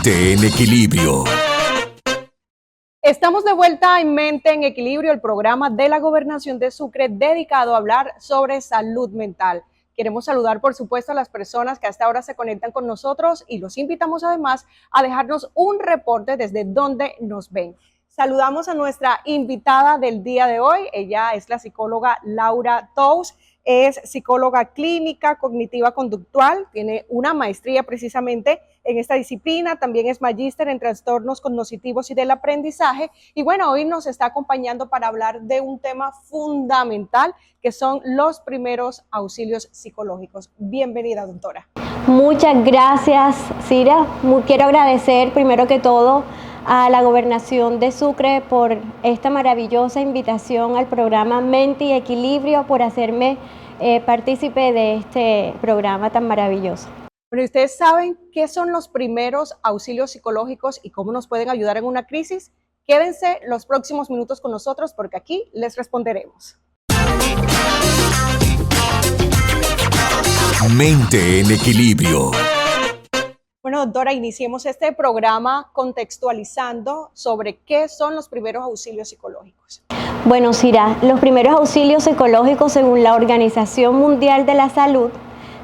Mente en Equilibrio. Estamos de vuelta en Mente en Equilibrio, el programa de la Gobernación de Sucre dedicado a hablar sobre salud mental. Queremos saludar, por supuesto, a las personas que hasta ahora se conectan con nosotros y los invitamos además a dejarnos un reporte desde donde nos ven. Saludamos a nuestra invitada del día de hoy. Ella es la psicóloga Laura Tous. Es psicóloga clínica cognitiva conductual, tiene una maestría precisamente en esta disciplina, también es magíster en trastornos cognitivos y del aprendizaje, y bueno, hoy nos está acompañando para hablar de un tema fundamental que son los primeros auxilios psicológicos. Bienvenida, doctora. Muchas gracias, Cira. Quiero agradecer primero que todo a la Gobernación de Sucre por esta maravillosa invitación al programa Mente y Equilibrio, por hacerme partícipe de este programa tan maravilloso. Bueno, ¿ustedes saben qué son los primeros auxilios psicológicos y cómo nos pueden ayudar en una crisis? Quédense los próximos minutos con nosotros porque aquí les responderemos. Mente en Equilibrio. Bueno, doctora, iniciemos este programa contextualizando sobre qué son los primeros auxilios psicológicos. Bueno, Cira, los primeros auxilios psicológicos, según la Organización Mundial de la Salud,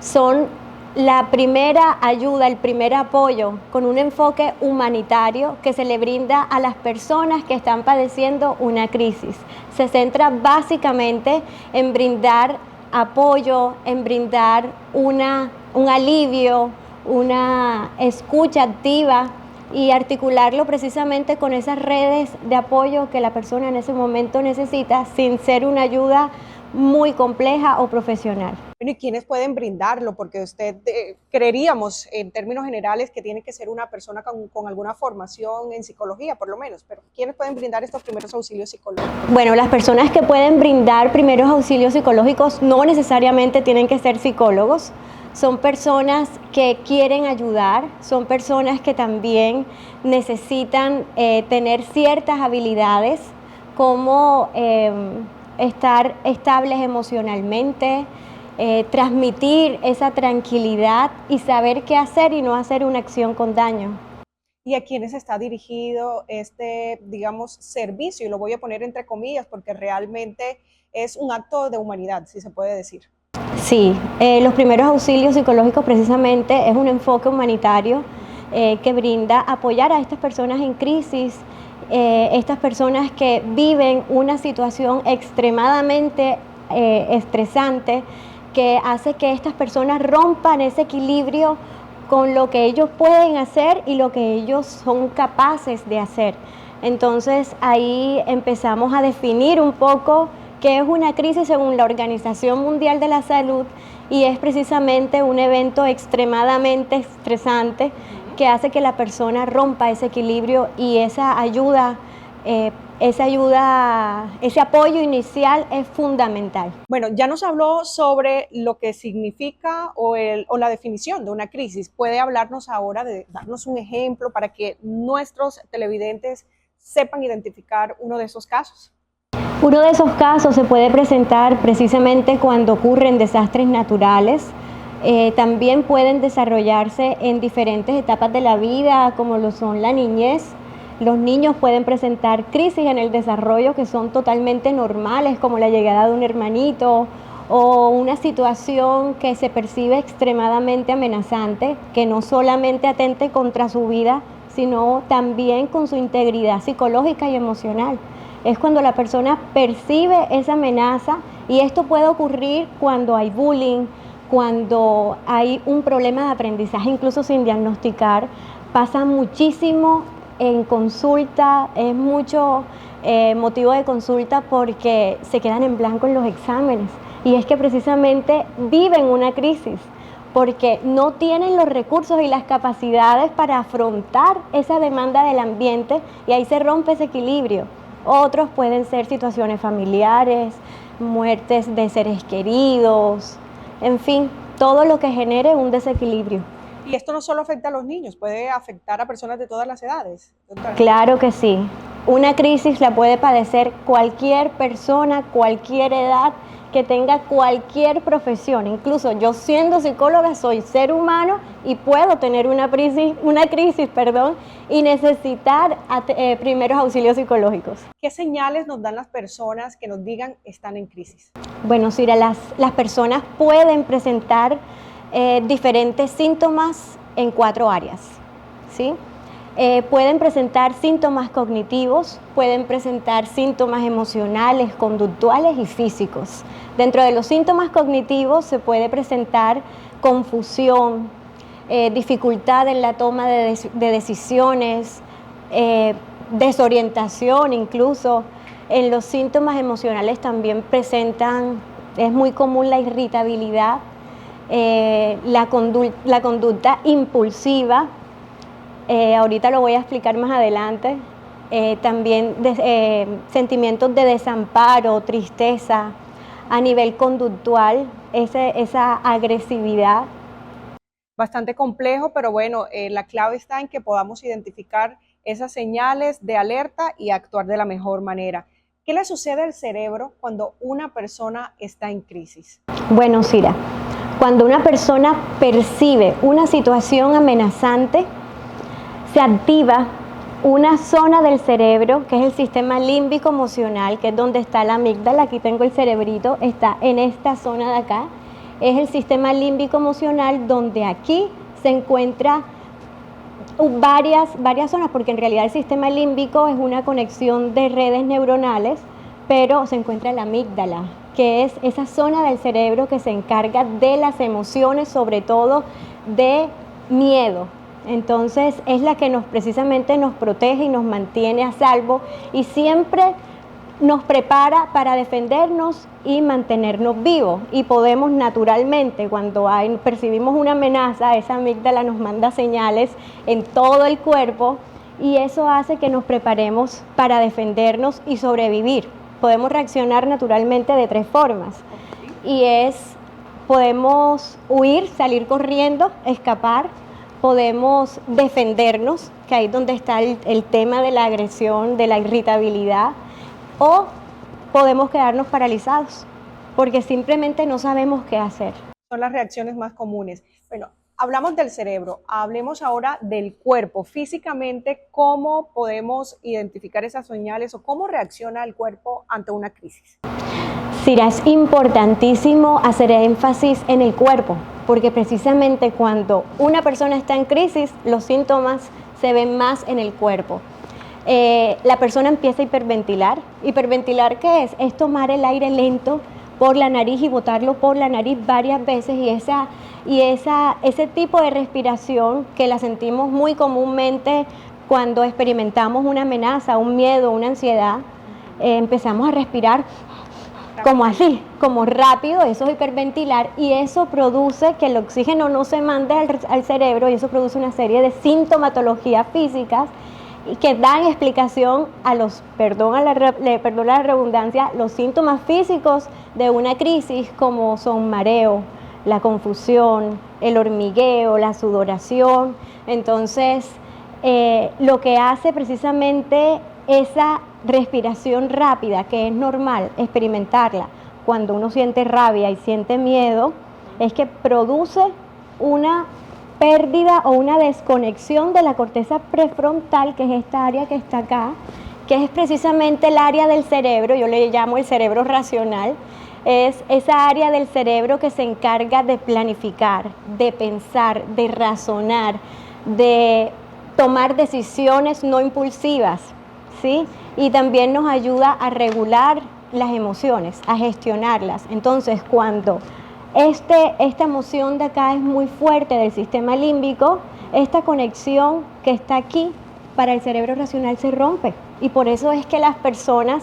son la primera ayuda, el primer apoyo con un enfoque humanitario que se le brinda a las personas que están padeciendo una crisis. Se centra básicamente en brindar apoyo, en brindar un alivio, una escucha activa y articularlo precisamente con esas redes de apoyo que la persona en ese momento necesita sin ser una ayuda muy compleja o profesional. Bueno, ¿y quiénes pueden brindarlo? Porque creeríamos en términos generales que tiene que ser una persona con alguna formación en psicología, por lo menos, pero ¿quiénes pueden brindar estos primeros auxilios psicológicos? Bueno, las personas que pueden brindar primeros auxilios psicológicos no necesariamente tienen que ser psicólogos. Son personas que quieren ayudar, son personas que también necesitan tener ciertas habilidades como estar estables emocionalmente, transmitir esa tranquilidad y saber qué hacer y no hacer una acción con daño. ¿Y a quiénes está dirigido este, digamos, servicio? Y lo voy a poner entre comillas porque realmente es un acto de humanidad, si se puede decir. Sí, los primeros auxilios psicológicos precisamente es un enfoque humanitario que brinda apoyar a estas personas en crisis, estas personas que viven una situación extremadamente estresante que hace que estas personas rompan ese equilibrio con lo que ellos pueden hacer y lo que ellos son capaces de hacer. Entonces ahí empezamos a definir un poco qué es una crisis según la Organización Mundial de la Salud, y es precisamente un evento extremadamente estresante que hace que la persona rompa ese equilibrio, y ese apoyo inicial es fundamental. Bueno, ya nos habló sobre lo que significa o la definición de una crisis. ¿Puede hablarnos ahora darnos un ejemplo para que nuestros televidentes sepan identificar uno de esos casos? Uno de esos casos se puede presentar precisamente cuando ocurren desastres naturales. También pueden desarrollarse en diferentes etapas de la vida, como lo son la niñez. Los niños pueden presentar crisis en el desarrollo que son totalmente normales, como la llegada de un hermanito o una situación que se percibe extremadamente amenazante, que no solamente atente contra su vida, sino también con su integridad psicológica y emocional. Es cuando la persona percibe esa amenaza, y esto puede ocurrir cuando hay bullying, cuando hay un problema de aprendizaje incluso sin diagnosticar. Pasa muchísimo en consulta, es mucho motivo de consulta porque se quedan en blanco en los exámenes, y es que precisamente viven una crisis porque no tienen los recursos y las capacidades para afrontar esa demanda del ambiente, y ahí se rompe ese equilibrio. Otros pueden ser situaciones familiares, muertes de seres queridos, en fin, todo lo que genere un desequilibrio. Y esto no solo afecta a los niños, puede afectar a personas de todas las edades, doctora. Claro que sí. Una crisis la puede padecer cualquier persona, cualquier edad, que tenga cualquier profesión. Incluso yo siendo psicóloga soy ser humano y puedo tener una crisis, y necesitar primeros auxilios psicológicos. ¿Qué señales nos dan las personas que nos digan están en crisis? Bueno, Cira, las personas pueden presentar diferentes síntomas en 4 áreas, ¿sí? Pueden presentar síntomas cognitivos, pueden presentar síntomas emocionales, conductuales y físicos. Dentro de los síntomas cognitivos se puede presentar confusión, dificultad en la toma de decisiones, desorientación incluso. En los síntomas emocionales también presentan, es muy común la irritabilidad, la conducta impulsiva. Ahorita lo voy a explicar más adelante. También sentimientos de desamparo, tristeza, a nivel conductual, esa agresividad. Bastante complejo, pero bueno, la clave está en que podamos identificar esas señales de alerta y actuar de la mejor manera. ¿Qué le sucede al cerebro cuando una persona está en crisis? Bueno, Cira, cuando una persona percibe una situación amenazante, se activa una zona del cerebro que es el sistema límbico emocional, que es donde está la amígdala. Aquí tengo el cerebrito, está en esta zona de acá. Es el sistema límbico emocional donde aquí se encuentra varias zonas, porque en realidad el sistema límbico es una conexión de redes neuronales, pero se encuentra la amígdala, que es esa zona del cerebro que se encarga de las emociones, sobre todo de miedo. Entonces es la que precisamente nos protege y nos mantiene a salvo y siempre nos prepara para defendernos y mantenernos vivos. Y podemos naturalmente, cuando percibimos una amenaza, esa amígdala nos manda señales en todo el cuerpo y eso hace que nos preparemos para defendernos y sobrevivir. Podemos reaccionar naturalmente de 3 formas y podemos huir, salir corriendo, escapar. Podemos defendernos, que ahí es donde está el tema de la agresión, de la irritabilidad, o podemos quedarnos paralizados, porque simplemente no sabemos qué hacer. Son las reacciones más comunes. Bueno, hablamos del cerebro, hablemos ahora del cuerpo. Físicamente, ¿cómo podemos identificar esas señales o cómo reacciona el cuerpo ante una crisis? Cira, es importantísimo hacer énfasis en el cuerpo, porque precisamente cuando una persona está en crisis, los síntomas se ven más en el cuerpo. La persona empieza a hiperventilar. ¿Hiperventilar qué es? Es tomar el aire lento por la nariz y botarlo por la nariz varias veces y ese tipo de respiración que la sentimos muy comúnmente cuando experimentamos una amenaza, un miedo, una ansiedad, empezamos a respirar como así, como rápido, eso es hiperventilar y eso produce que el oxígeno no se mande al cerebro y eso produce una serie de sintomatologías físicas que dan explicación a perdón la redundancia, los síntomas físicos de una crisis como son mareo, la confusión, el hormigueo, la sudoración. Entonces, lo que hace precisamente esa respiración rápida, que es normal experimentarla cuando uno siente rabia y siente miedo, es que produce una pérdida o una desconexión de la corteza prefrontal, que es esta área que está acá, que es precisamente el área del cerebro, yo le llamo el cerebro racional, es esa área del cerebro que se encarga de planificar, de pensar, de razonar, de tomar decisiones no impulsivas, ¿sí? Y también nos ayuda a regular las emociones, a gestionarlas. Entonces, cuando esta emoción de acá es muy fuerte del sistema límbico, esta conexión que está aquí para el cerebro racional se rompe. Y por eso es que las personas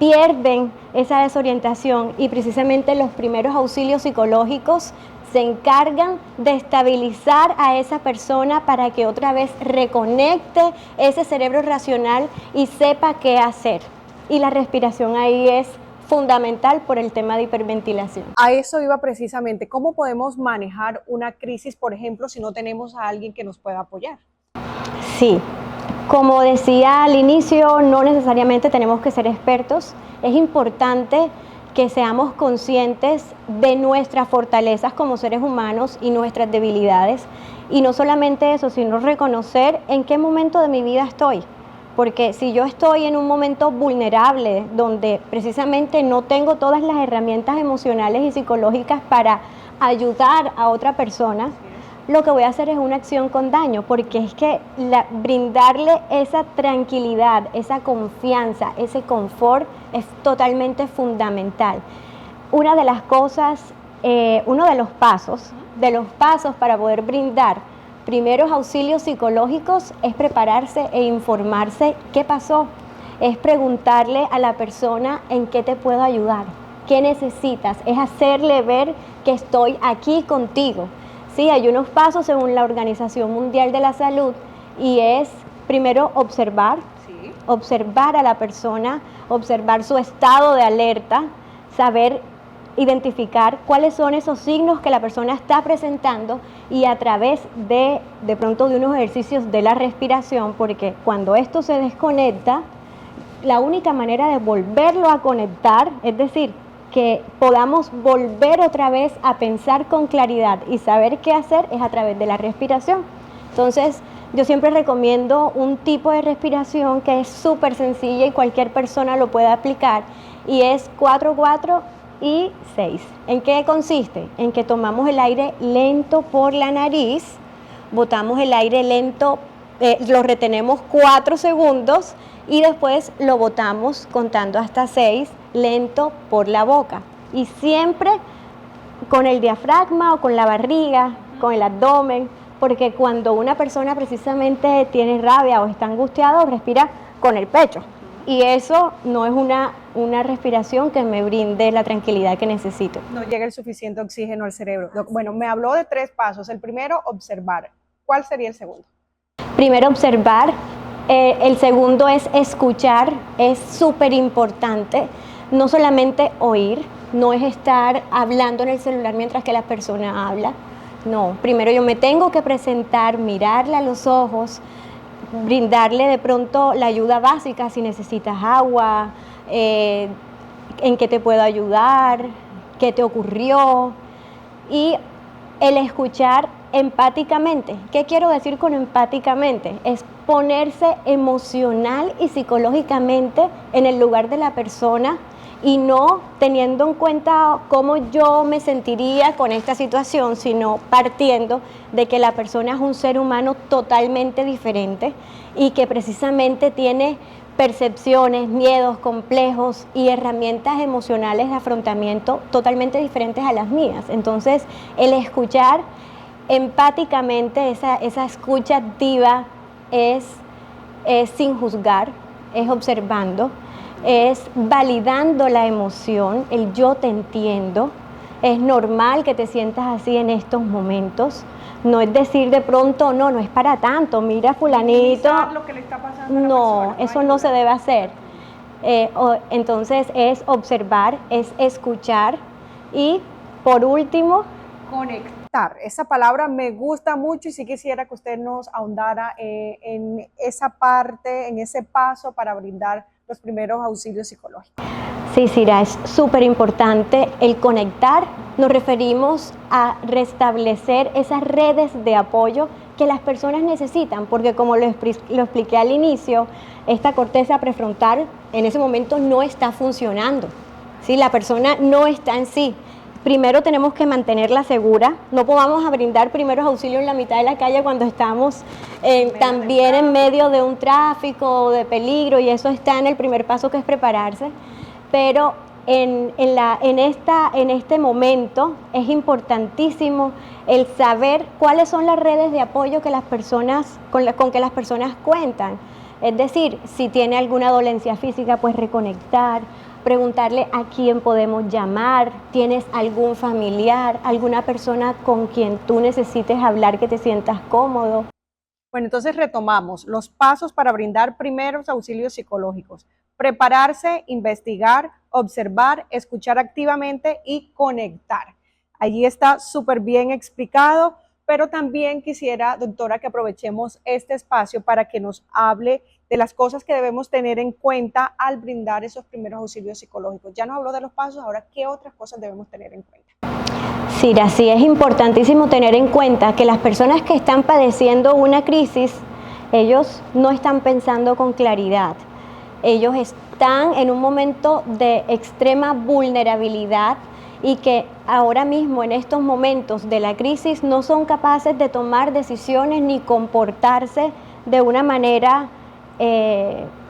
pierden esa desorientación y precisamente los primeros auxilios psicológicos se encargan de estabilizar a esa persona para que otra vez reconecte ese cerebro racional y sepa qué hacer. Y la respiración ahí es fundamental por el tema de hiperventilación. A eso iba precisamente. ¿Cómo podemos manejar una crisis, por ejemplo, si no tenemos a alguien que nos pueda apoyar? Sí, como decía al inicio, no necesariamente tenemos que ser expertos. Es importante que seamos conscientes de nuestras fortalezas como seres humanos y nuestras debilidades. Y no solamente eso, sino reconocer en qué momento de mi vida estoy. Porque si yo estoy en un momento vulnerable, donde precisamente no tengo todas las herramientas emocionales y psicológicas para ayudar a otra persona, lo que voy a hacer es una acción con daño, porque es que brindarle esa tranquilidad, esa confianza, ese confort es totalmente fundamental. Una de las cosas, uno de los pasos para poder brindar primeros auxilios psicológicos es prepararse e informarse qué pasó. Es preguntarle a la persona en qué te puedo ayudar, qué necesitas, es hacerle ver que estoy aquí contigo. Sí, hay unos pasos según la Organización Mundial de la Salud y es primero observar a la persona, observar su estado de alerta, saber identificar cuáles son esos signos que la persona está presentando y a través de pronto de unos ejercicios de la respiración, porque cuando esto se desconecta, la única manera de volverlo a conectar, es decir, que podamos volver otra vez a pensar con claridad y saber qué hacer, es a través de la respiración. Entonces, yo siempre recomiendo un tipo de respiración que es súper sencilla y cualquier persona lo puede aplicar, y es 4-4 y 6. ¿En qué consiste? En que tomamos el aire lento por la nariz, botamos el aire lento, lo retenemos 4 segundos y después lo botamos contando hasta 6, lento por la boca. Y siempre con el diafragma o con la barriga, con el abdomen, porque cuando una persona precisamente tiene rabia o está angustiado, respira con el pecho. Y eso no es una respiración que me brinde la tranquilidad que necesito. No llega el suficiente oxígeno al cerebro. Bueno, me habló de 3 pasos. El primero, observar. ¿Cuál sería el segundo? Primero, observar. El segundo es escuchar. Es súper importante. No solamente oír, no es estar hablando en el celular mientras que la persona habla. No, primero yo me tengo que presentar, mirarle a los ojos, brindarle de pronto la ayuda básica, si necesitas agua, en qué te puedo ayudar, qué te ocurrió, y el escuchar empáticamente. ¿Qué quiero decir con empáticamente? Es ponerse emocional y psicológicamente en el lugar de la persona y no teniendo en cuenta cómo yo me sentiría con esta situación, sino partiendo de que la persona es un ser humano totalmente diferente y que precisamente tiene percepciones, miedos, complejos y herramientas emocionales de afrontamiento totalmente diferentes a las mías. Entonces, el escuchar empáticamente, esa escucha activa es sin juzgar, es observando, es validando la emoción, el yo te entiendo, es normal que te sientas así en estos momentos. No es decir de pronto, no es para tanto, mira fulanito. Lo que le está pasando no, a la persona, eso no se debe hacer. Entonces es observar, es escuchar y por último, conectar. Esa palabra me gusta mucho y sí quisiera que usted nos ahondara en esa parte, en ese paso para brindar los primeros auxilios psicológicos. Sí, Cira, es súper importante el conectar. Nos referimos a restablecer esas redes de apoyo que las personas necesitan, porque como lo expliqué al inicio, esta corteza prefrontal en ese momento no está funcionando, ¿sí? La persona no está en sí. Primero tenemos que mantenerla segura, no podamos a brindar primeros auxilios en la mitad de la calle cuando estamos también en medio de un tráfico de peligro, y eso está en el primer paso, que es prepararse. Pero en este momento es importantísimo el saber cuáles son las redes de apoyo que las personas, con que las personas cuentan. Es decir, si tiene alguna dolencia física, pues reconectar, preguntarle a quién podemos llamar, tienes algún familiar, alguna persona con quien tú necesites hablar, que te sientas cómodo. Bueno, entonces retomamos los pasos para brindar primeros auxilios psicológicos: prepararse, investigar, observar, escuchar activamente y conectar. Allí está súper bien explicado, pero también quisiera, doctora, que aprovechemos este espacio para que nos hable de las cosas que debemos tener en cuenta al brindar esos primeros auxilios psicológicos. Ya nos habló de los pasos, ahora, ¿qué otras cosas debemos tener en cuenta? Sí, así es importantísimo tener en cuenta que las personas que están padeciendo una crisis, ellos no están pensando con claridad. Ellos están en un momento de extrema vulnerabilidad y que ahora mismo en estos momentos de la crisis no son capaces de tomar decisiones ni comportarse de una manera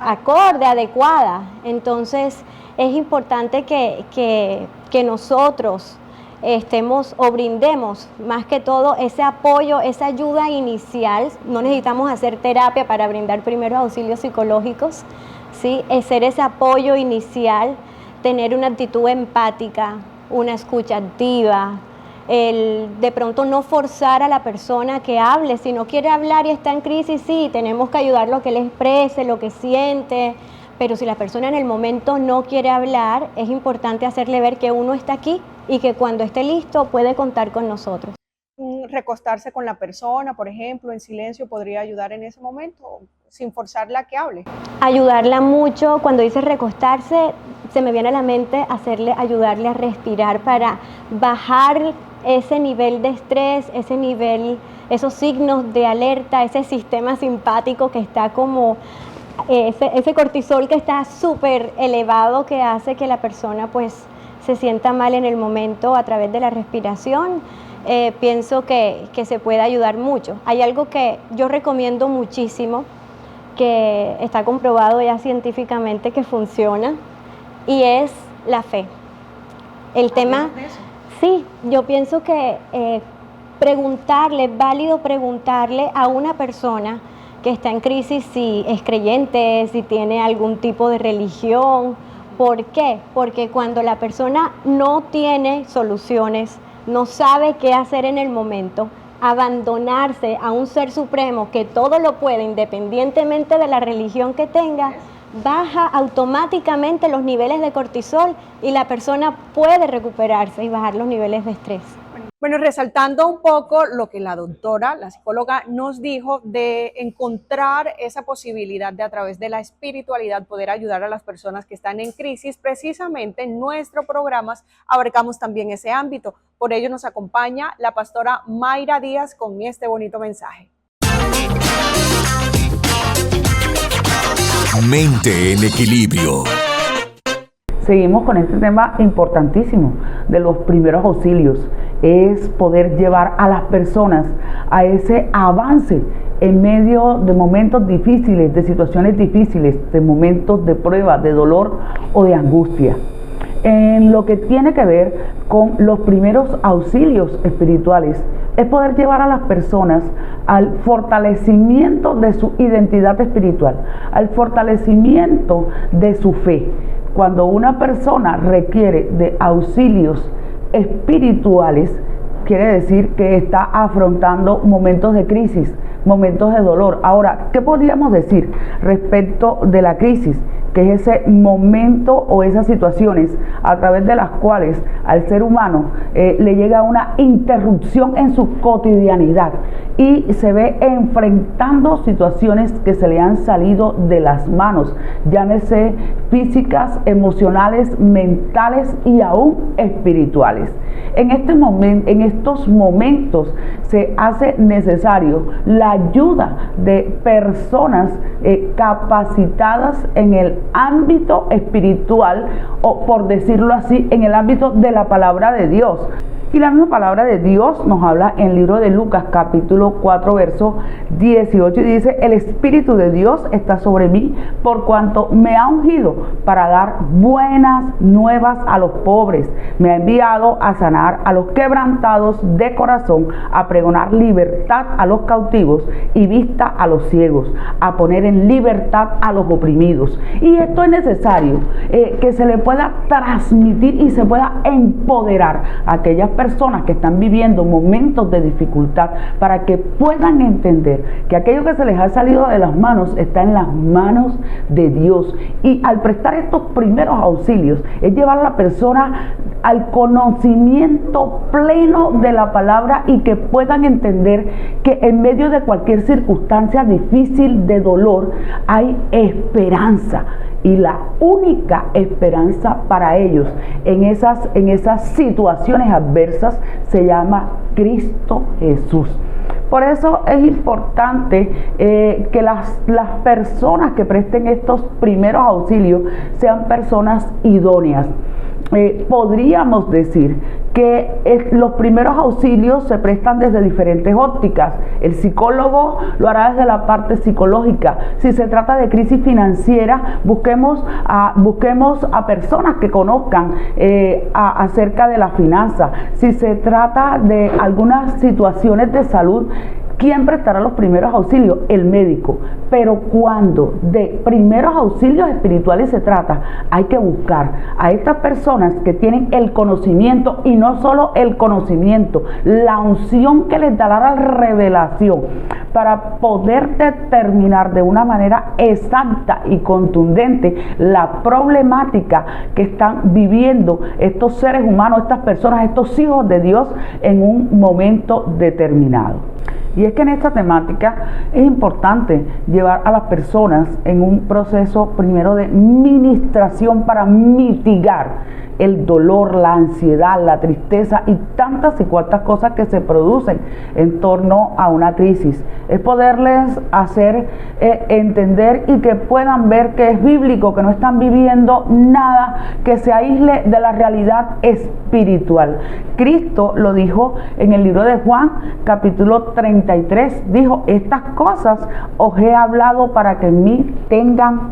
acorde, adecuada. Entonces es importante que nosotros estemos o brindemos más que todo ese apoyo, esa ayuda inicial. No necesitamos hacer terapia para brindar primeros auxilios psicológicos, ¿sí? Ser ese apoyo inicial, tener una actitud empática, una escucha activa, de pronto no forzar a la persona que hable. Si no quiere hablar y está en crisis, sí, tenemos que ayudarlo a que él exprese lo que siente, pero si la persona en el momento no quiere hablar, es importante hacerle ver que uno está aquí y que cuando esté listo puede contar con nosotros. Recostarse con la persona, por ejemplo, en silencio, podría ayudar en ese momento, sin forzarla a que hable. Ayudarla mucho. Cuando dice recostarse, se me viene a la mente ayudarle a respirar para bajar ese nivel de estrés, ese nivel, esos signos de alerta, ese sistema simpático que está como ese cortisol que está súper elevado, que hace que la persona pues se sienta mal en el momento. A través de la respiración pienso que se puede ayudar mucho. Hay algo que yo recomiendo muchísimo, que está comprobado ya científicamente que funciona, y es la fe. El tema, sí, yo pienso que es válido preguntarle a una persona que está en crisis si es creyente, si tiene algún tipo de religión. ¿Por qué? Porque cuando la persona no tiene soluciones, no sabe qué hacer en el momento, abandonarse a un ser supremo que todo lo puede, independientemente de la religión que tenga, baja automáticamente los niveles de cortisol y la persona puede recuperarse y bajar los niveles de estrés. Bueno, resaltando un poco lo que la doctora, la psicóloga, nos dijo de encontrar esa posibilidad de a través de la espiritualidad poder ayudar a las personas que están en crisis, precisamente en nuestro programa abarcamos también ese ámbito. Por ello nos acompaña la pastora Mayra Díaz con este bonito mensaje. Mente en equilibrio. Seguimos con este tema importantísimo de los primeros auxilios. Es poder llevar a las personas a ese avance en medio de momentos difíciles, de situaciones difíciles, de momentos de prueba, de dolor o de angustia. En lo que tiene que ver con los primeros auxilios espirituales, es poder llevar a las personas al fortalecimiento de su identidad espiritual, al fortalecimiento de su fe. Cuando una persona requiere de auxilios espirituales, quiere decir que está afrontando momentos de crisis, momentos de dolor. Ahora, ¿qué podríamos decir respecto de la crisis? Que es ese momento o esas situaciones a través de las cuales al ser humano le llega una interrupción en su cotidianidad y se ve enfrentando situaciones que se le han salido de las manos, llámese físicas, emocionales, mentales y aún espirituales. En estos momentos se hace necesario la ayuda de personas capacitadas en el ámbito espiritual, o por decirlo así, en el ámbito de la palabra de Dios. Y la misma palabra de Dios nos habla en el libro de Lucas capítulo 4 verso 18 y dice: el Espíritu de Dios está sobre mí por cuanto me ha ungido para dar buenas nuevas a los pobres, me ha enviado a sanar a los quebrantados de corazón, a pregonar libertad a los cautivos y vista a los ciegos, a poner en libertad a los oprimidos. Y esto es necesario que se le pueda transmitir y se pueda empoderar a aquellas personas que están viviendo momentos de dificultad, para que puedan entender que aquello que se les ha salido de las manos está en las manos de Dios. Y al prestar estos primeros auxilios es llevar a la persona al conocimiento pleno de la palabra y que puedan entender que en medio de cualquier circunstancia difícil de dolor hay esperanza. Y la única esperanza para ellos en esas situaciones adversas se llama Cristo Jesús. Por eso es importante que las personas que presten estos primeros auxilios sean personas idóneas. Podríamos decir que los primeros auxilios se prestan desde diferentes ópticas. El psicólogo lo hará desde la parte psicológica. Si se trata de crisis financiera, busquemos a personas que conozcan acerca de la finanza. Si se trata de algunas situaciones de salud, ¿quién prestará los primeros auxilios? El médico. Pero cuando de primeros auxilios espirituales se trata, hay que buscar a estas personas que tienen el conocimiento, y no solo el conocimiento, la unción que les dará la revelación para poder determinar de una manera exacta y contundente la problemática que están viviendo estos seres humanos, estas personas, estos hijos de Dios en un momento determinado. Y es que en esta temática es importante llevar a las personas en un proceso primero de ministración para mitigar el dolor, la ansiedad, la tristeza y tantas y cuantas cosas que se producen en torno a una crisis. Es poderles hacer entender y que puedan ver que es bíblico, que no están viviendo nada que se aísle de la realidad espiritual. Cristo lo dijo en el libro de Juan, capítulo 33, dijo: estas cosas os he hablado para que en mí tengan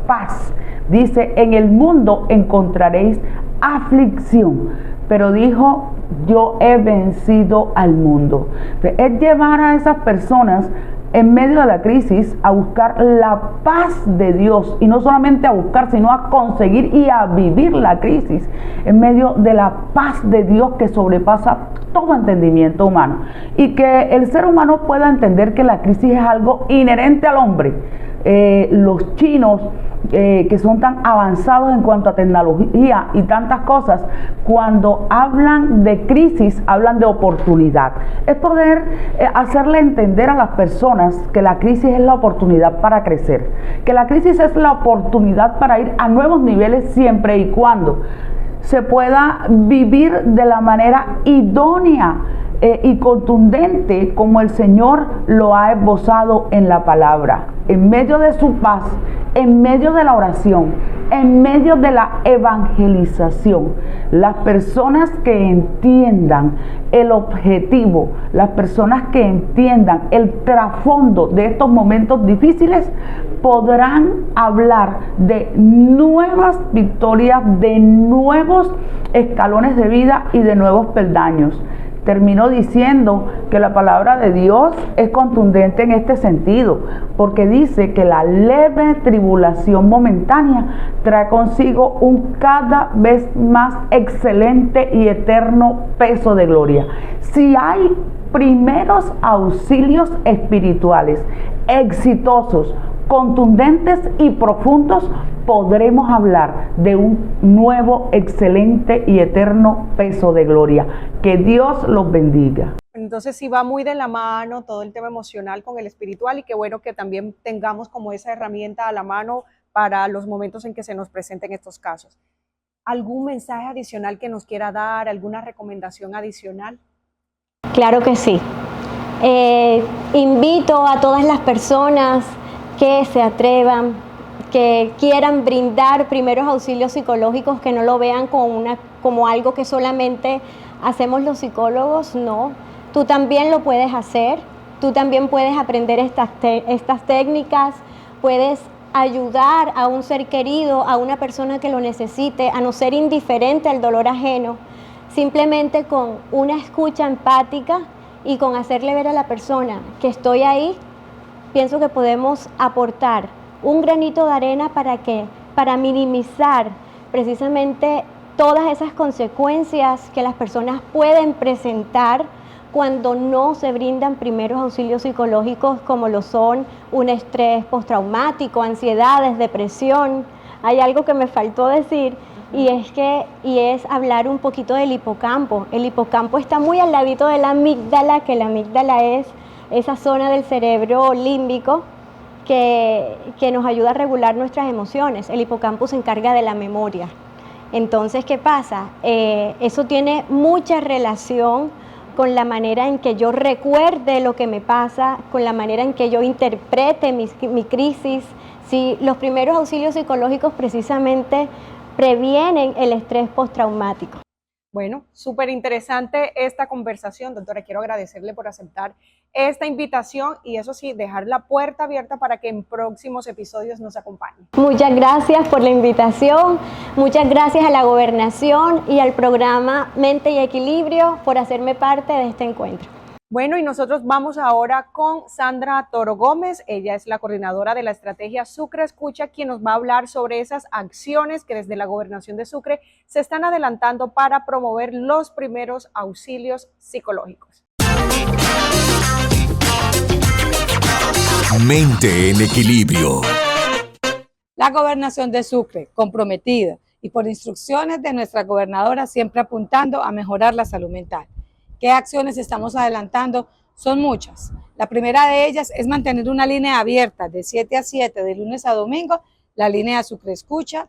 paz. Dice: en el mundo encontraréis aflicción, pero dijo: yo he vencido al mundo. Es llevar a esas personas en medio de la crisis a buscar la paz de Dios, y no solamente a buscar, sino a conseguir y a vivir la crisis en medio de la paz de Dios que sobrepasa todo entendimiento humano, y que el ser humano pueda entender que la crisis es algo inherente al hombre. Los chinos que son tan avanzados en cuanto a tecnología y tantas cosas, cuando hablan de crisis, hablan de oportunidad. Es poder hacerle entender a las personas que la crisis es la oportunidad para crecer, que la crisis es la oportunidad para ir a nuevos niveles siempre y cuando se pueda vivir de la manera idónea y contundente como el Señor lo ha esbozado en la palabra, en medio de su paz, en medio de la oración, en medio de la evangelización. Las personas que entiendan el objetivo, las personas que entiendan el trasfondo de estos momentos difíciles, podrán hablar de nuevas victorias, de nuevos escalones de vida y de nuevos peldaños. Terminó diciendo que la palabra de Dios es contundente en este sentido, porque dice que la leve tribulación momentánea trae consigo un cada vez más excelente y eterno peso de gloria. Si hay primeros auxilios espirituales exitosos, contundentes y profundos, podremos hablar de un nuevo, excelente y eterno peso de gloria. Que Dios los bendiga. Entonces sí va muy de la mano todo el tema emocional con el espiritual, y qué bueno que también tengamos como esa herramienta a la mano para los momentos en que se nos presenten estos casos. ¿Algún mensaje adicional que nos quiera dar? ¿Alguna recomendación adicional? Claro que sí. Invito a todas las personas que se atrevan, que quieran brindar primeros auxilios psicológicos, que no lo vean como algo que solamente hacemos los psicólogos. No, tú también lo puedes hacer, tú también puedes aprender estas técnicas, puedes ayudar a un ser querido, a una persona que lo necesite, a no ser indiferente al dolor ajeno, simplemente con una escucha empática y con hacerle ver a la persona que estoy ahí. Pienso que podemos aportar un granito de arena para minimizar precisamente todas esas consecuencias que las personas pueden presentar cuando no se brindan primeros auxilios psicológicos, como lo son un estrés postraumático, ansiedades, depresión. Hay algo que me faltó decir, y es hablar un poquito del hipocampo. El hipocampo está muy al ladito de la amígdala, que la amígdala es esa zona del cerebro límbico que nos ayuda a regular nuestras emociones. El hipocampo se encarga de la memoria. Entonces, ¿qué pasa? Eso tiene mucha relación con la manera en que yo recuerde lo que me pasa, con la manera en que yo interprete mi crisis. Sí, los primeros auxilios psicológicos precisamente previenen el estrés postraumático. Bueno, súper interesante esta conversación, doctora. Quiero agradecerle por aceptar esta invitación y eso sí, dejar la puerta abierta para que en próximos episodios nos acompañe. Muchas gracias por la invitación, muchas gracias a la Gobernación y al programa Mente y Equilibrio por hacerme parte de este encuentro. Bueno, y nosotros vamos ahora con Sandra Toro Gómez. Ella es la coordinadora de la estrategia Sucre Escucha, quien nos va a hablar sobre esas acciones que desde la Gobernación de Sucre se están adelantando para promover los primeros auxilios psicológicos. Mente en equilibrio. La Gobernación de Sucre, comprometida y por instrucciones de nuestra gobernadora, siempre apuntando a mejorar la salud mental. ¿Qué acciones estamos adelantando? Son muchas. La primera de ellas es mantener una línea abierta de 7 a 7 de lunes a domingo, la línea Sucre Escucha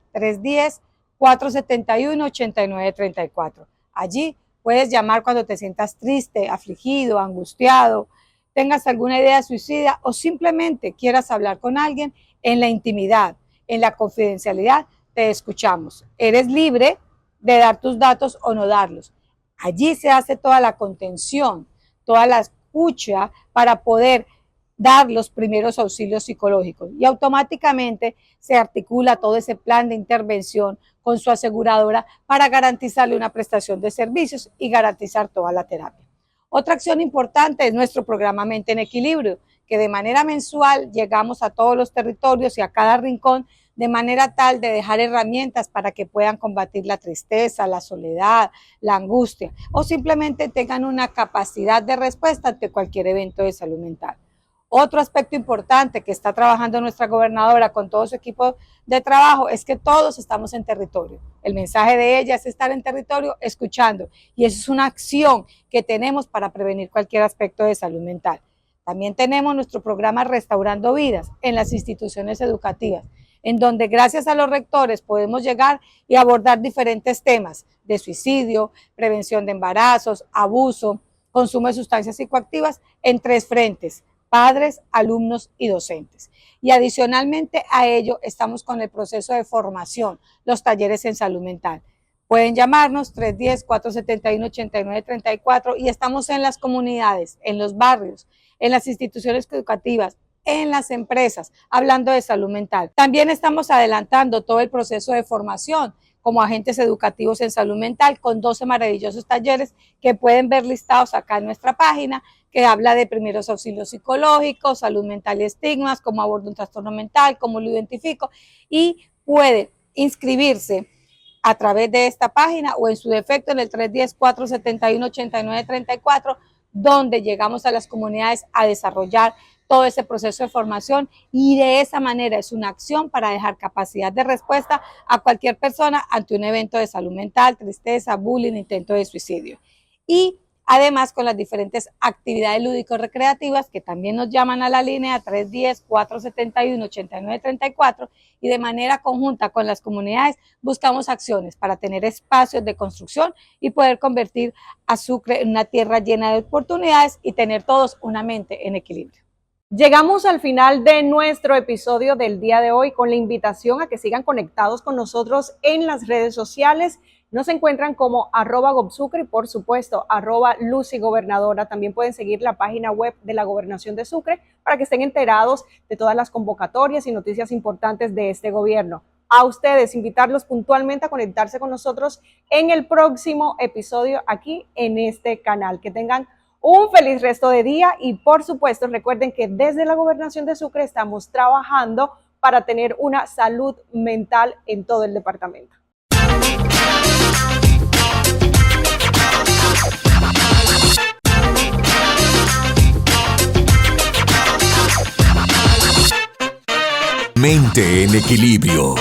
310-471-8934. Allí puedes llamar cuando te sientas triste, afligido, angustiado, tengas alguna idea suicida o simplemente quieras hablar con alguien en la intimidad, en la confidencialidad. Te escuchamos. Eres libre de dar tus datos o no darlos. Allí se hace toda la contención, toda la escucha para poder dar los primeros auxilios psicológicos y automáticamente se articula todo ese plan de intervención con su aseguradora para garantizarle una prestación de servicios y garantizar toda la terapia. Otra acción importante es nuestro programa Mente en Equilibrio, que de manera mensual llegamos a todos los territorios y a cada rincón de manera tal de dejar herramientas para que puedan combatir la tristeza, la soledad, la angustia o simplemente tengan una capacidad de respuesta ante cualquier evento de salud mental. Otro aspecto importante que está trabajando nuestra gobernadora con todo su equipo de trabajo es que todos estamos en territorio. El mensaje de ella es estar en territorio escuchando y eso es una acción que tenemos para prevenir cualquier aspecto de salud mental. También tenemos nuestro programa Restaurando Vidas en las instituciones educativas, en donde gracias a los rectores podemos llegar y abordar diferentes temas de suicidio, prevención de embarazos, abuso, consumo de sustancias psicoactivas en 3 frentes: padres, alumnos y docentes. Y adicionalmente a ello estamos con el proceso de formación, los talleres en salud mental. Pueden llamarnos 310-471-8934 y estamos en las comunidades, en los barrios, en las instituciones educativas, en las empresas, hablando de salud mental. También estamos adelantando todo el proceso de formación como agentes educativos en salud mental con 12 maravillosos talleres que pueden ver listados acá en nuestra página, que habla de primeros auxilios psicológicos, salud mental y estigmas, cómo abordo un trastorno mental, cómo lo identifico, y puede inscribirse a través de esta página o en su defecto en el 310-471-8934, donde llegamos a las comunidades a desarrollar todo ese proceso de formación y de esa manera es una acción para dejar capacidad de respuesta a cualquier persona ante un evento de salud mental, tristeza, bullying, intento de suicidio. Y además con las diferentes actividades lúdico-recreativas que también nos llaman a la línea 310-471-8934 y de manera conjunta con las comunidades buscamos acciones para tener espacios de construcción y poder convertir a Sucre en una tierra llena de oportunidades y tener todos una mente en equilibrio. Llegamos al final de nuestro episodio del día de hoy con la invitación a que sigan conectados con nosotros en las redes sociales. Nos encuentran como @gobsucre y por supuesto @lucygobernadora. También pueden seguir la página web de la Gobernación de Sucre para que estén enterados de todas las convocatorias y noticias importantes de este gobierno. A ustedes, invitarlos puntualmente a conectarse con nosotros en el próximo episodio aquí en este canal. Que tengan un feliz resto de día y por supuesto recuerden que desde la Gobernación de Sucre estamos trabajando para tener una salud mental en todo el departamento. Mente en equilibrio.